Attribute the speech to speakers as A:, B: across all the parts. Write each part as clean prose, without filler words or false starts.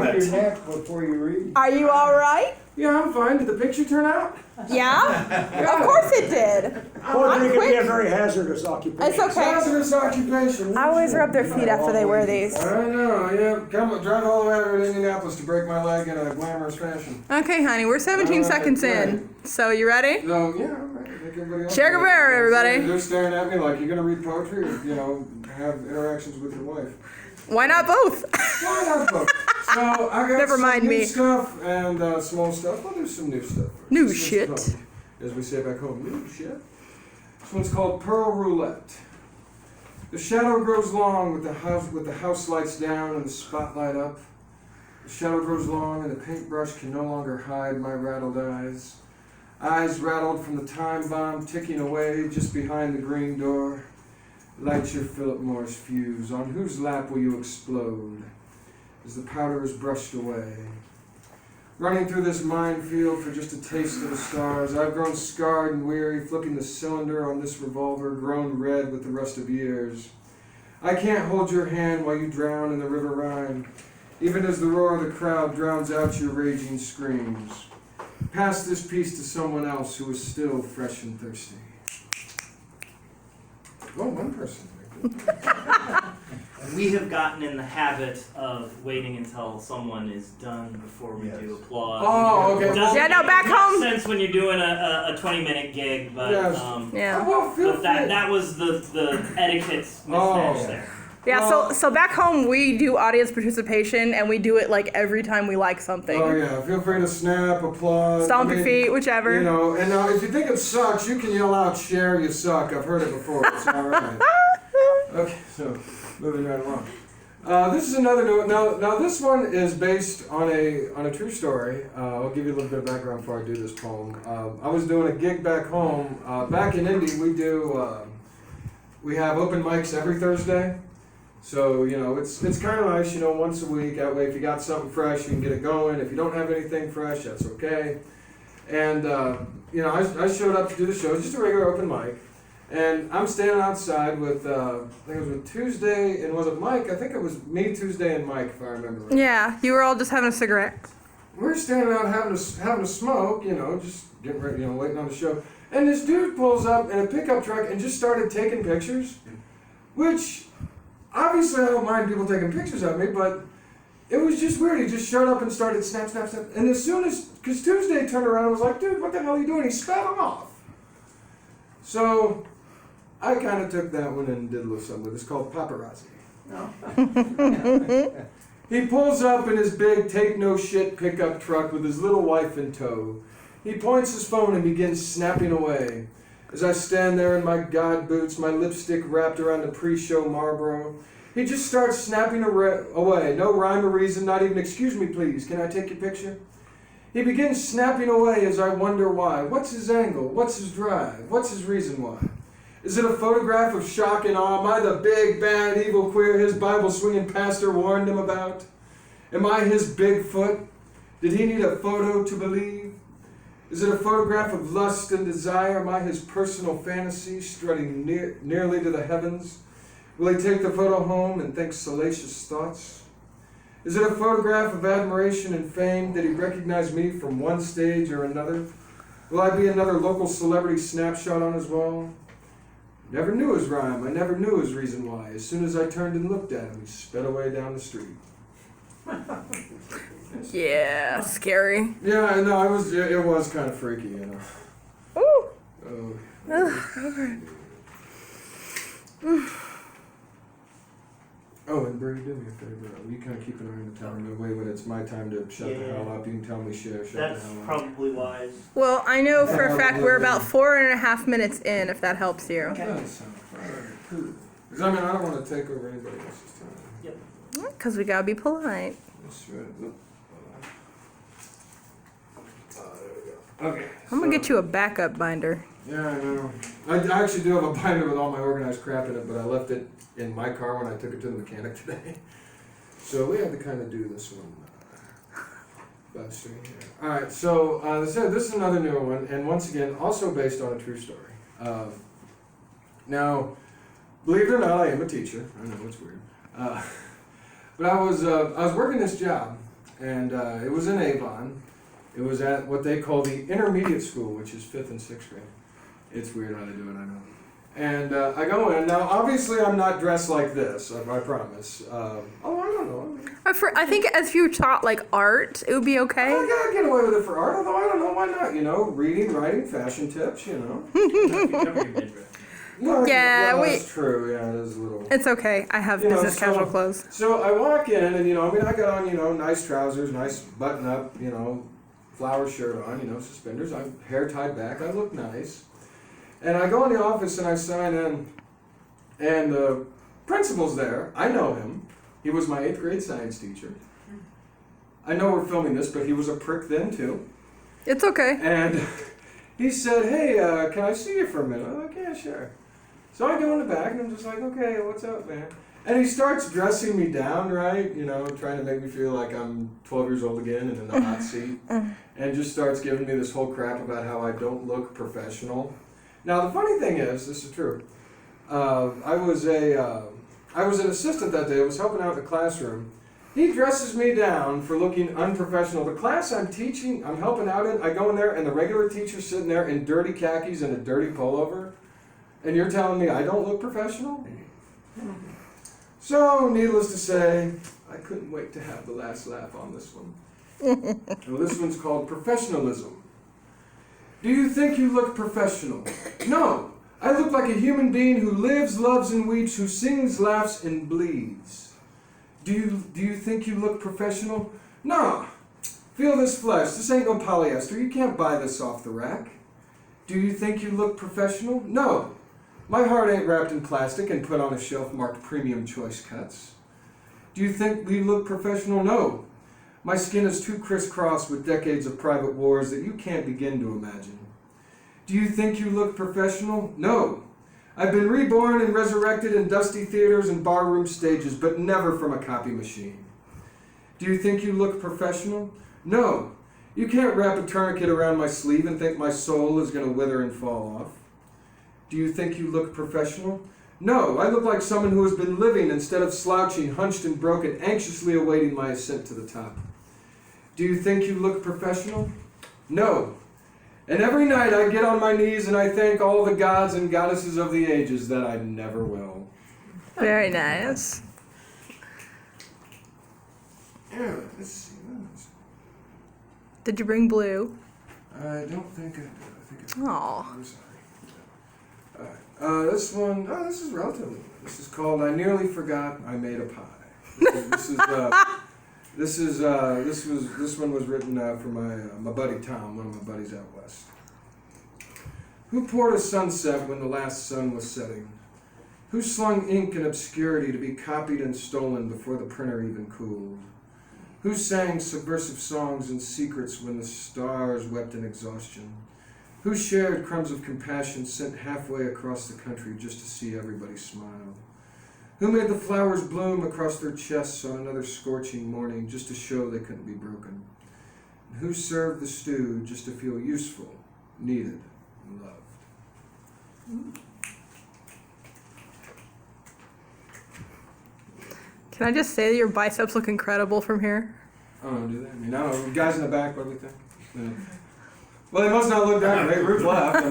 A: Damn
B: your
A: it.
B: neck before you read.
C: Are you all right?
A: Yeah, I'm fine. Did the picture turn out?
C: Yeah? Of course it did.
B: Poetry can be
C: quick.
B: a very hazardous occupation.
C: It's okay.
A: Hazardous occupation.
C: I always rub their feet after they wear these.
A: I know, yeah. Drive all the way over to Indianapolis to break my leg in a glamorous fashion.
C: Okay, honey, we're 17 seconds in. So, you ready?
A: So, yeah, I'm ready. Make everybody else
C: Cher
A: ready.
C: Guevara, everybody.
A: They're staring at me like, you're going to read poetry or, have interactions with your wife.
C: Why not both?
A: Why not both? So, I got
C: Never
A: some
C: mind
A: new
C: me.
A: stuff and small stuff. Well, there's some new stuff.
C: New
A: This
C: shit.
A: one's called, as we say back home, new shit. This one's called Pearl Roulette. The shadow grows long with the house lights down and the spotlight up. The shadow grows long and the paintbrush can no longer hide my rattled eyes. Eyes rattled from the time bomb ticking away just behind the green door. Light your Philip Morris fuse. On whose lap will you explode as the powder is brushed away? Running through this minefield for just a taste of the stars, I've grown scarred and weary, flipping the cylinder on this revolver, grown red with the rust of years. I can't hold your hand while you drown in the river Rhine, even as the roar of the crowd drowns out your raging screams. Pass this piece to someone else who is still fresh and thirsty. Oh, one person.
D: We have gotten in the habit of waiting until someone is done before we do applause.
A: Oh, okay.
D: It doesn't
C: Yeah, no,
D: make
C: back
D: much
C: home.
D: sense when you're doing a 20-minute gig, but
A: Yes.
C: Yeah.
A: Well, feel
D: but that
A: free.
D: that was the etiquette mismatch
A: Oh.
D: there.
C: Yeah, so back home we do audience participation and we do it like every time we like something.
A: Oh yeah, feel free to snap, applaud.
C: Stomp your feet, whichever.
A: And now if you think it sucks, you can yell out, "Cher, you suck." I've heard it before. It's all right. Okay, so moving right along. This is another new. Now this one is based on a true story. I'll give you a little bit of background before I do this poem. I was doing a gig back home. Back in Indy, we have open mics every Thursday. So, it's kind of nice, once a week. That way, if you got something fresh, you can get it going. If you don't have anything fresh, that's okay. And, I showed up to do the show, just a regular open mic. And I'm standing outside with, I think it was with Tuesday, and was it Mike? I think it was me, Tuesday, and Mike, if I remember right.
C: Yeah, you were all just having a cigarette.
A: We're standing out having a smoke, just getting ready, waiting on the show. And this dude pulls up in a pickup truck and just started taking pictures, which... Obviously, I don't mind people taking pictures of me, but it was just weird. He just showed up and started snap, snap, snap. And as soon as, because Tuesday turned around and was like, "Dude, what the hell are you doing?" He sped off. So I kind of took that one and did a little something with it. It's called paparazzi. He pulls up in his big take no shit pickup truck with his little wife in tow. He points his phone and begins snapping away. As I stand there in my God boots, my lipstick wrapped around the pre-show Marlboro, he just starts snapping away. No rhyme or reason, not even "excuse me please, can I take your picture?" He begins snapping away as I wonder why. What's his angle? What's his drive? What's his reason why? Is it a photograph of shock and awe? Am I the big, bad, evil, queer his Bible-swinging pastor warned him about? Am I his Bigfoot? Did he need a photo to believe? Is it a photograph of lust and desire? Am I his personal fantasy, strutting nearly to the heavens? Will he take the photo home and think salacious thoughts? Is it a photograph of admiration and fame? Did he recognize me from one stage or another? Will I be another local celebrity snapshot on his wall? Never knew his rhyme. I never knew his reason why. As soon as I turned and looked at him, he sped away down the street.
C: Yeah, scary.
A: Yeah, I know. It was kind of freaky,
C: Ooh.
A: Oh, and Brady, do me a favor. You kind of keep an eye on the timer. That way, when it's my time to shut the hell up, you can tell me shut
D: That's
A: the hell up.
D: probably wise.
C: Well, I know for a fact we're about 4.5 minutes in, if that helps you.
A: That sounds cool. Because I don't want to take over anybody else's time.
D: Yep.
C: Because we gotta be polite.
A: That's right. There we go. Okay.
C: I'm gonna get you a backup binder.
A: Yeah, I know. I actually do have a binder with all my organized crap in it, but I left it in my car when I took it to the mechanic today. So we had to kind of do this one. Here. All right, so this is another new one, and once again, also based on a true story. Now, believe it or not, I am a teacher. I know it's weird, but I was working this job, and it was in Avon. It was at what they call the intermediate school, which is 5th and 6th grade. It's weird how they do it, I know. And I go in. Now, obviously, I'm not dressed like this, I promise. I don't know.
C: I think if you taught like art, it would be okay.
A: I gotta get away with it for art, although I don't know why not. You know, reading, writing, fashion tips, you know. Well,
C: Yeah,
A: that's true. Yeah, it is a little.
C: It's okay. I have business casual clothes.
A: So I walk in, and I got on, nice trousers, nice button up, flower shirt on, suspenders. I'm hair tied back. I look nice. And I go in the office and I sign in, and the principal's there. I know him. He was my 8th grade science teacher. I know we're filming this, but he was a prick then too.
C: It's okay.
A: And he said, "Hey, can I see you for a minute?" I'm like, "Yeah, sure." So I go in the back and I'm just like, "Okay, what's up, man?" And he starts dressing me down, right? Trying to make me feel like I'm 12 years old again and in the hot seat. And just starts giving me this whole crap about how I don't look professional. Now, the funny thing is, this is true. I was an assistant that day. I was helping out in the classroom. He dresses me down for looking unprofessional. The class I'm teaching, I'm helping out in, I go in there and the regular teacher's sitting there in dirty khakis and a dirty pullover. And you're telling me I don't look professional? So, needless to say, I couldn't wait to have the last laugh on this one. Well, this one's called professionalism. Do you think you look professional? No. I look like a human being who lives, loves, and weeps, who sings, laughs, and bleeds. Do you think you look professional? No. Feel this flesh. This ain't no polyester. You can't buy this off the rack. Do you think you look professional? No. My heart ain't wrapped in plastic and put on a shelf marked premium choice cuts. Do you think we look professional? No. My skin is too crisscrossed with decades of private wars that you can't begin to imagine. Do you think you look professional? No. I've been reborn and resurrected in dusty theaters and barroom stages, but never from a copy machine. Do you think you look professional? No. You can't wrap a tourniquet around my sleeve and think my soul is going to wither and fall off. Do you think you look professional? No, I look like someone who has been living instead of slouching, hunched and broken, anxiously awaiting my ascent to the top. Do you think you look professional? No. And every night I get on my knees and I thank all the gods and goddesses of the ages that I never will.
C: Very nice.
A: Yeah, let's see.
C: Did you bring blue?
A: I don't think I did. I think
C: Aw.
A: I'm sorry. Alright. This one, this is relatively new. This is called I Nearly Forgot I Made a Pie. This one was written for my buddy Tom, one of my buddies out west. Who poured a sunset when the last sun was setting? Who slung ink in obscurity to be copied and stolen before the printer even cooled? Who sang subversive songs and secrets when the stars wept in exhaustion? Who shared crumbs of compassion sent halfway across the country just to see everybody smile? Who made the flowers bloom across their chests on another scorching morning just to show they couldn't be broken? And who served the stew just to feel useful, needed, and loved?
C: Can I just say that your biceps look incredible from here?
A: I don't know, do they? I mean, I don't know. Guys in the back, what do we think? Yeah. Well, they must not look that great. Ruth laughed.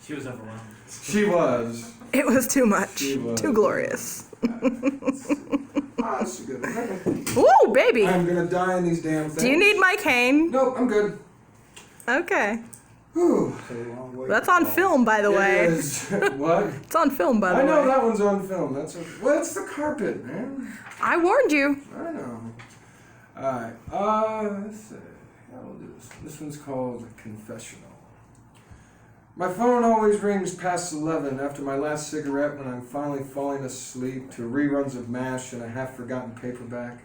D: She was overwhelmed.
A: She was.
C: It was too much.
A: She was.
C: Too glorious.
A: That's a good one.
C: Ooh, baby.
A: I'm going to die in these damn things.
C: Do you need my cane?
A: Nope, I'm good.
C: Okay.
A: Whew.
C: That's on film, by the way.
A: It is. What?
C: It's on film, by the way.
A: I know that one's on film. Well, it's the carpet, man.
C: I warned you.
A: I know. Alright. Let's see. How will do this? This one's called Confessional. My phone always rings past 11 after my last cigarette when I'm finally falling asleep to reruns of MASH and a half-forgotten paperback.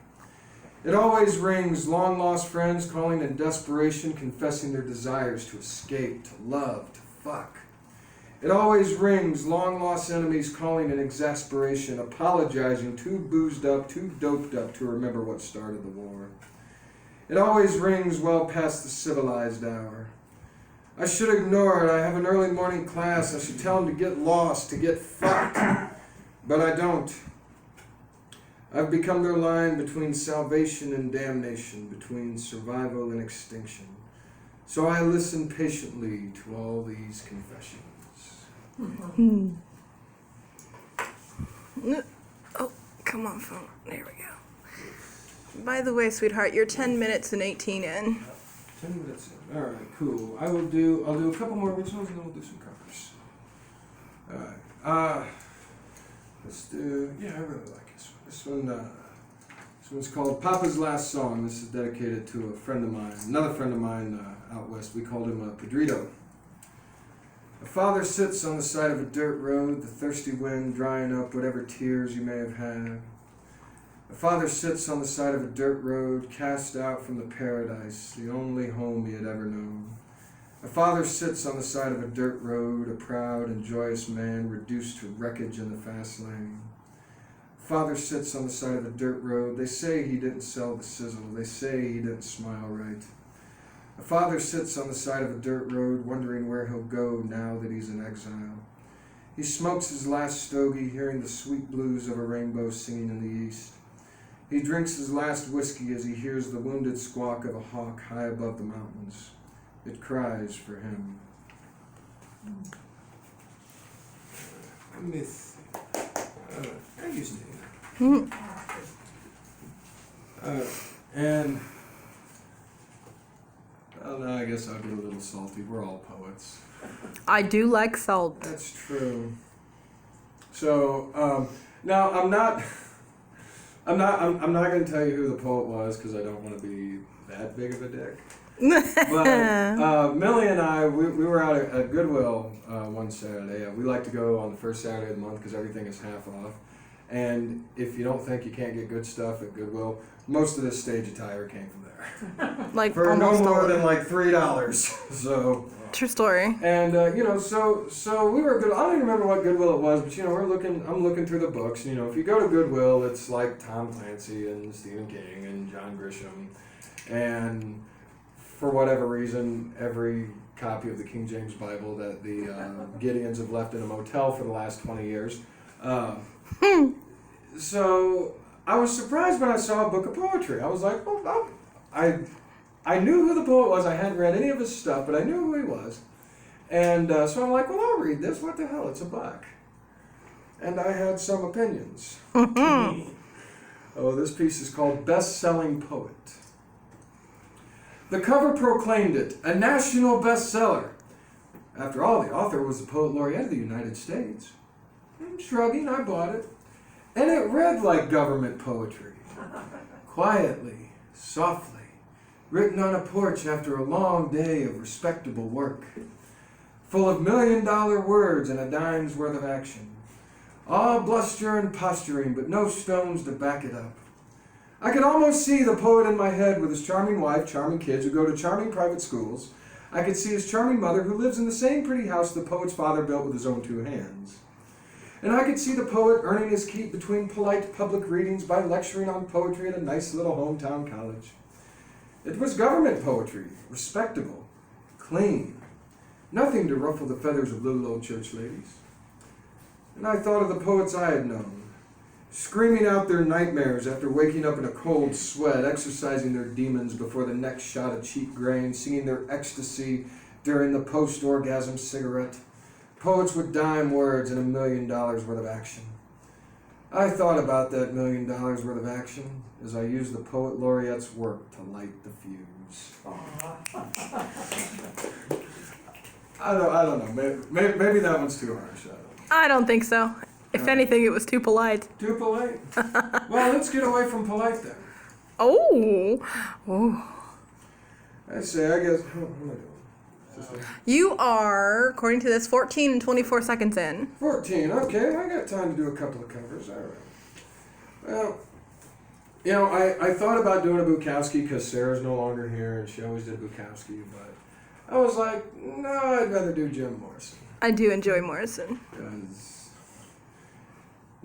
A: It always rings long-lost friends calling in desperation, confessing their desires to escape, to love, to fuck. It always rings long-lost enemies calling in exasperation, apologizing, too boozed up, too doped up to remember what started the war. It always rings well past the civilized hour. I should ignore it. I have an early morning class. I should tell them to get lost, to get fucked. But I don't. I've become their line between salvation and damnation, between survival and extinction. So I listen patiently to all these confessions.
C: Oh, come on, phone. There we go. By the way, sweetheart, you're 10 minutes and 18 in.
A: 10 minutes in. All right, cool. I'll do a couple more originals and then we'll do some covers. All right. Let's do. Yeah, I really like this one. This one's called Papa's Last Song. This is dedicated to a friend of mine, another friend of mine out west. We called him Pedrito. A father sits on the side of a dirt road, the thirsty wind drying up whatever tears you may have had. A father sits on the side of a dirt road, cast out from the paradise, the only home he had ever known. A father sits on the side of a dirt road, a proud and joyous man reduced to wreckage in the fast lane. A father sits on the side of a dirt road. They say he didn't sell the sizzle. They say he didn't smile right. A father sits on the side of a dirt road, wondering where he'll go now that he's in exile. He smokes his last stogie, hearing the sweet blues of a rainbow singing in the east. He drinks his last whiskey as he hears the wounded squawk of a hawk high above the mountains. It cries for him. Let me see. I used to. And well, now I guess I'll get a little salty. We're all poets.
C: I do like salt.
A: That's true. So now I'm not going to tell you who the poet was because I don't want to be that big of a dick. But Millie and I, we were out at Goodwill one Saturday. We like to go on the first Saturday of the month because everything is half off. And if you don't think you can't get good stuff at Goodwill, most of this stage attire came from there.
C: Like
A: for no
C: almost
A: more
C: all.
A: than like $3. So.
C: True story.
A: And so we were good. I don't even remember what Goodwill it was, but I'm looking through the books. And, if you go to Goodwill, it's like Tom Clancy and Stephen King and John Grisham, and for whatever reason, every copy of the King James Bible that the Gideons have left in a motel for the last 20 years. So I was surprised when I saw a book of poetry. I was like, I knew who the poet was. I hadn't read any of his stuff, but I knew who he was. And so I'm like, well, I'll read this. What the hell? It's a book. And I had some opinions. This piece is called Best-Selling Poet. The cover proclaimed it, a national bestseller. After all, the author was the poet laureate of the United States. And shrugging, I bought it. And it read like government poetry. Quietly, softly. Written on a porch after a long day of respectable work, full of $1 million words and a dime's worth of action. All bluster and posturing, but no stones to back it up. I could almost see the poet in my head with his charming wife, charming kids who go to charming private schools. I could see his charming mother who lives in the same pretty house the poet's father built with his own 2 hands. And I could see the poet earning his keep between polite public readings by lecturing on poetry at a nice little hometown college. It was government poetry, respectable, clean, nothing to ruffle the feathers of little old church ladies. And I thought of the poets I had known, screaming out their nightmares after waking up in a cold sweat, exercising their demons before the next shot of cheap grain, singing their ecstasy during the post-orgasm cigarette. Poets with dime words and $1 million worth of action. I thought about that $1 million worth of action as I used the poet laureate's work to light the fuse. I don't know. Maybe that one's too harsh.
C: I don't think so. If anything, it was too polite.
A: Too polite? Well, let's get away from polite then.
C: Oh.
A: I say, I guess. How am I doing?
C: You are, according to this, 14 and 24 seconds in.
A: 14. Okay, I got time to do a couple of covers. All right. Well, I thought about doing a Bukowski because Sarah's no longer here and she always did Bukowski, but I was like, no, I'd rather do Jim Morrison.
C: I do enjoy Morrison.
A: Because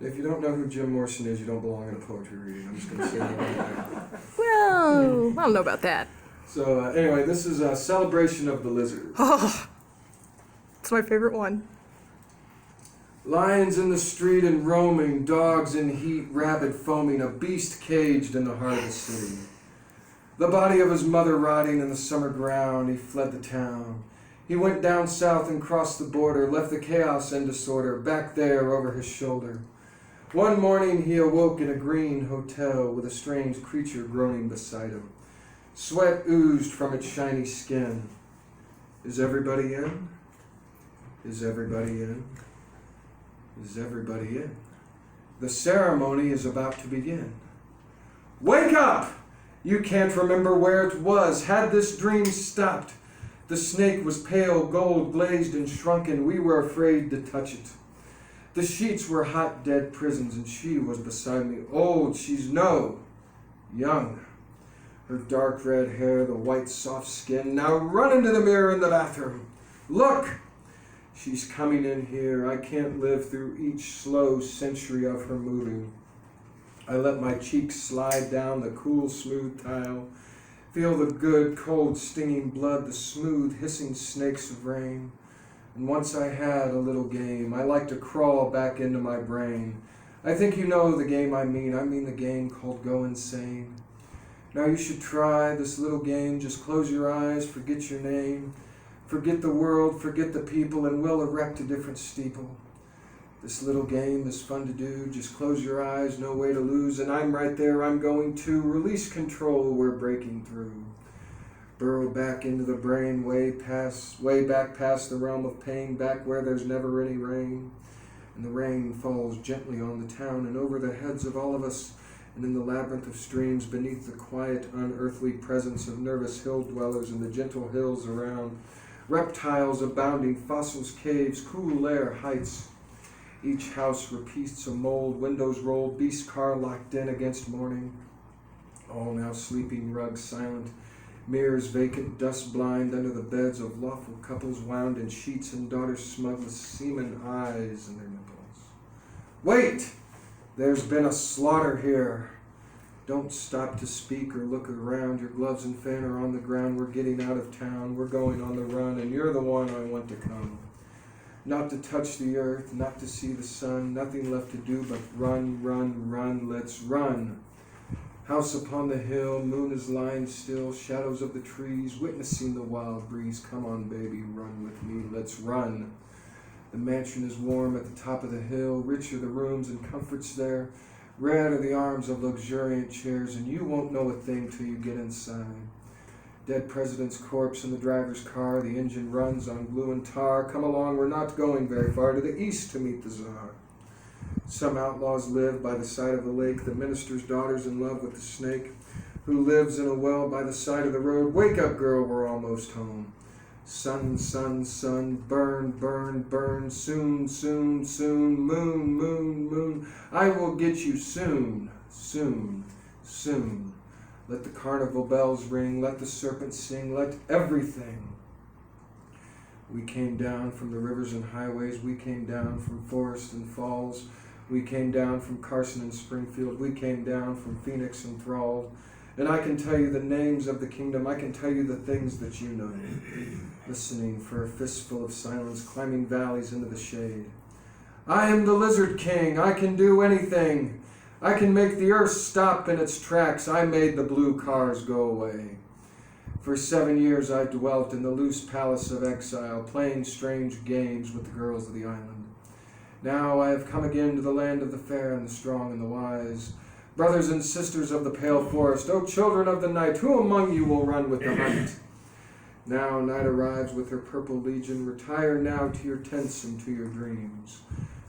A: if you don't know who Jim Morrison is, you don't belong in a poetry reading. I'm just going to say that right now.
C: Well, I don't know about that.
A: So anyway, this is a celebration of the lizard.
C: Oh, it's my favorite one.
A: Lions in the street and roaming, dogs in heat, rabid foaming, a beast caged in the heart of the city. The body of his mother rotting in the summer ground, he fled the town. He went down south and crossed the border, left the chaos and disorder back there over his shoulder. One morning he awoke in a green hotel with a strange creature groaning beside him. Sweat oozed from its shiny skin. Is everybody in? Is everybody in? Is everybody in? The ceremony is about to begin. Wake up! You can't remember where it was. Had this dream stopped? The snake was pale gold, glazed and shrunken. We were afraid to touch it. The sheets were hot, dead prisons, and she was beside me. Old, she's no, young. Her dark red hair, the white soft skin. Now run into the mirror in the bathroom. Look! She's coming in here. I can't live through each slow century of her moving. I let my cheeks slide down the cool, smooth tile. Feel the good, cold, stinging blood, the smooth, hissing snakes of rain. And once I had a little game. I like to crawl back into my brain. I think you know the game I mean. I mean the game called Go Insane. Now you should try this little game. Just close your eyes, forget your name. Forget the world, forget the people, and we'll erect a different steeple. This little game is fun to do. Just close your eyes, no way to lose. And I'm right there, I'm going to release control, we're breaking through. Burrow back into the brain, way back past the realm of pain, back where there's never any rain. And the rain falls gently on the town and over the heads of all of us. And in the labyrinth of streams, beneath the quiet, unearthly presence of nervous hill dwellers in the gentle hills around, reptiles abounding, fossils, caves, cool air, heights. Each house repeats a mold, windows rolled, beast car locked in against morning. All now sleeping, rugs silent, mirrors vacant, dust blind under the beds of lawful couples wound in sheets and daughters smug with semen eyes in their nipples. Wait! There's been a slaughter here. Don't stop to speak or look around. Your gloves and fan are on the ground. We're getting out of town. We're going on the run, and you're the one I want to come. Not to touch the earth, not to see the sun, nothing left to do but run, run, run, let's run. House upon the hill, moon is lying still, shadows of the trees, witnessing the wild breeze. Come on, baby, run with me, let's run. The mansion is warm at the top of the hill, rich are the rooms and comforts there. Red are the arms of luxuriant chairs, and you won't know a thing till you get inside. Dead president's corpse in the driver's car, the engine runs on glue and tar. Come along, we're not going very far, to the east to meet the czar. Some outlaws live by the side of the lake, the minister's daughter's in love with the snake, who lives in a well by the side of the road. Wake up, girl, we're almost home. Sun, sun, sun, burn, burn, burn, soon, soon, soon, moon, moon, moon. I will get you soon, soon, soon. Let the carnival bells ring, let the serpents sing, let everything. We came down from the rivers and highways, we came down from forests and falls, we came down from Carson and Springfield, we came down from Phoenix and Thrall. And I can tell you the names of the kingdom, I can tell you the things that you know. Listening for a fistful of silence, climbing valleys into the shade. I am the Lizard King, I can do anything. I can make the earth stop in its tracks. I made the blue cars go away. For 7 years I dwelt in the loose palace of exile, playing strange games with the girls of the island. Now I have come again to the land of the fair and the strong and the wise. Brothers and sisters of the pale forest, O children of the night, who among you will run with the hunt? Now night arrives with her purple legion. Retire now to your tents and to your dreams.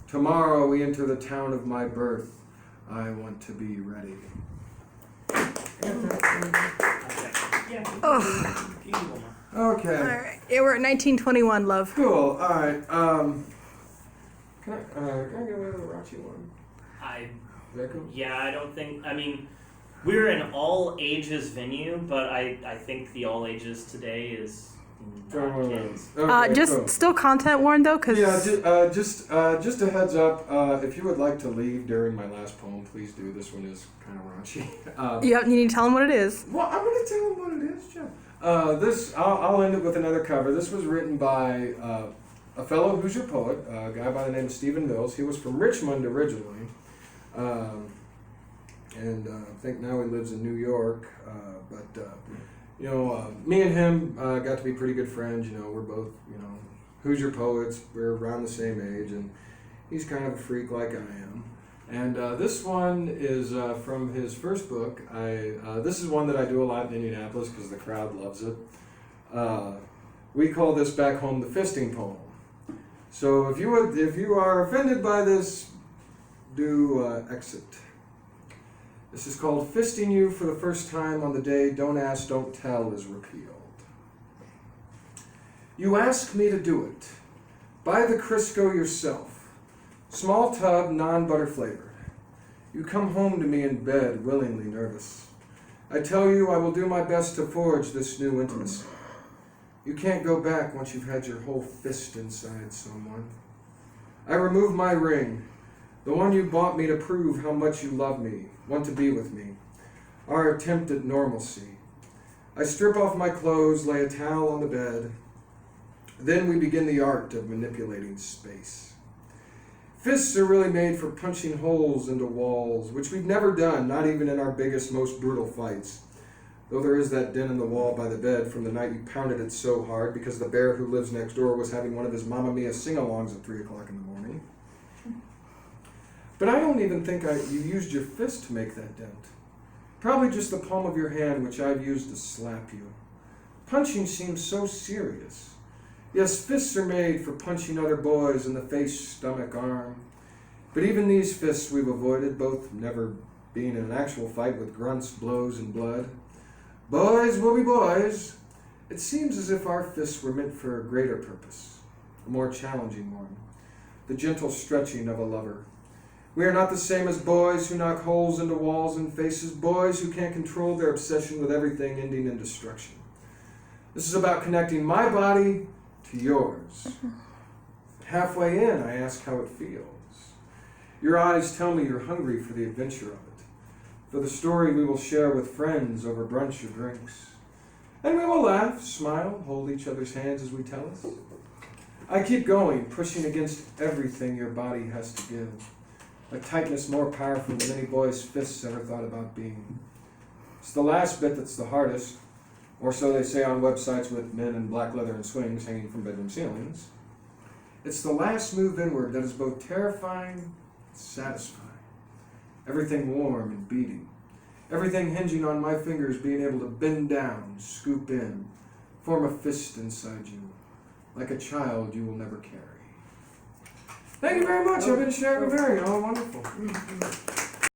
A: Tomorrow we enter the town of my birth. I want to be ready. Okay.
C: All right. Yeah, we're at 1921, love.
A: Cool. All right. Can I get rid of the Rachi one? Is that cool?
D: Yeah, I don't think. I mean, we're an all ages venue, but I think the all ages today is not kids.
A: Okay,
C: just
A: cool.
C: still content warned though, because
A: Yeah, just a heads up. If you would like to leave during my last poem, please do. This one is kind of raunchy.
C: you need to tell them what it is.
A: Well, I'm going to tell them what it is, Jeff. I'll end it with another cover. This was written by a fellow Hoosier poet, a guy by the name of Stephen Mills. He was from Richmond originally, and I think now he lives in New York. Me and him got to be pretty good friends. We're both, Hoosier poets. We're around the same age, and he's kind of a freak like I am. And this one is from his first book. This is one that I do a lot in Indianapolis because the crowd loves it. We call this back home the fisting poem. So if you are offended by this, do exit. This is called Fisting You for the First Time on the Day Don't Ask, Don't Tell is repealed. You ask me to do it. Buy the Crisco yourself. Small tub, non-butter flavored. You come home to me in bed, willingly nervous. I tell you I will do my best to forge this new intimacy. You can't go back once you've had your whole fist inside someone. I remove my ring, the one you bought me to prove how much you love me, want to be with me, our attempt at normalcy. I strip off my clothes, lay a towel on the bed. Then we begin the art of manipulating space. Fists are really made for punching holes into walls, which we've never done, not even in our biggest, most brutal fights. Though there is that dent in the wall by the bed from the night you pounded it so hard because the bear who lives next door was having one of his Mamma Mia sing-alongs at 3 o'clock in the morning. But I don't even think you used your fist to make that dent. Probably just the palm of your hand, which I've used to slap you. Punching seems so serious. Yes, fists are made for punching other boys in the face, stomach, arm. But even these fists we've avoided, both never being in an actual fight with grunts, blows, and blood. Boys will be boys. It seems as if our fists were meant for a greater purpose, a more challenging one, the gentle stretching of a lover. We are not the same as boys who knock holes into walls and faces, boys who can't control their obsession with everything ending in destruction. This is about connecting my body to yours. Halfway in, I ask how it feels. Your eyes tell me you're hungry for the adventure of it, for the story we will share with friends over brunch or drinks. And we will laugh, smile, hold each other's hands as we tell us. I keep going, pushing against everything your body has to give. A tightness more powerful than any boy's fists ever thought about being. It's the last bit that's the hardest, or so they say on websites with men in black leather and swings hanging from bedroom ceilings. It's the last move inward that is both terrifying and satisfying. Everything warm and beating. Everything hinging on my fingers being able to bend down, scoop in, form a fist inside you, like a child you will never carry. Thank you very much. I've been sharing and very wonderful.